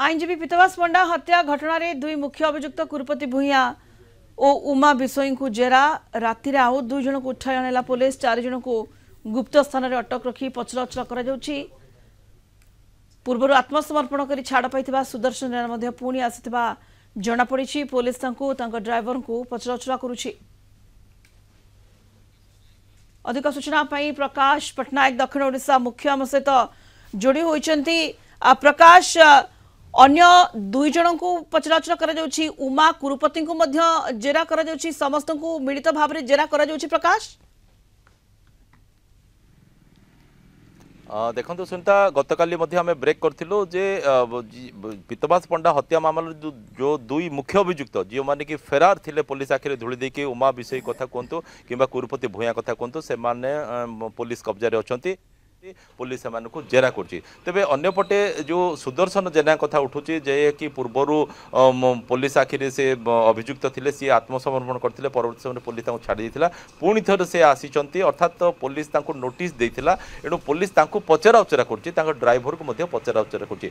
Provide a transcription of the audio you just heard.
आईनजीवी पीतवास पंडा हत्या घटना दुई मुख्य अभियुक्त कुरुपति भूइया और उमा विषोई को जेरा राति आउ दुई जन को उठाई अणला पुलिस 4 जन को गुप्त स्थान में अटक रखी पचराउचरा कर पूर्व आत्मसमर्पण कर छाड़ पाई सुदर्शन जेना पुणी आसी जनापड़ी पुलिस ड्राइवर को पचराउचरा करुछि। अधिक सूचना प्रकाश पट्टनायक दक्षिण ओडिशा मुख्य आम सहित जोड़ी होती। प्रकाश अन्य दुई जन को पचराउचरा कर उमा कुरुपति को जेरा कर समस्त को मिलित भाव में जेरा कर प्रकाश देखो सुनीता गतकाली आम ब्रेक करूँ जे पीतवास पंडा हत्या मामला जो दुई मुख्य अभियुक्त जो मैंने कि फेरार थिले पुलिस आखिरी धूली देकी उमा विषय कथा कहतु कि कुरुपति भूया कथा कहतु से पुलिस कब्जा अच्छा पुलिस को जेरा कर तेरे अंपटे जो सुदर्शन जेना कथा उठुची जे कि पूर्वर पुलिस आखिरी से अभियुक्त थिले सी आत्मसमर्पण करते परवर्त समय पुलिस छाड़ी देता पुणी थे से आसी अर्थात पुलिस नोटिस देता एणु पुलिस पचरा उचरा कर ड्राइवर को पचरा उचरा कर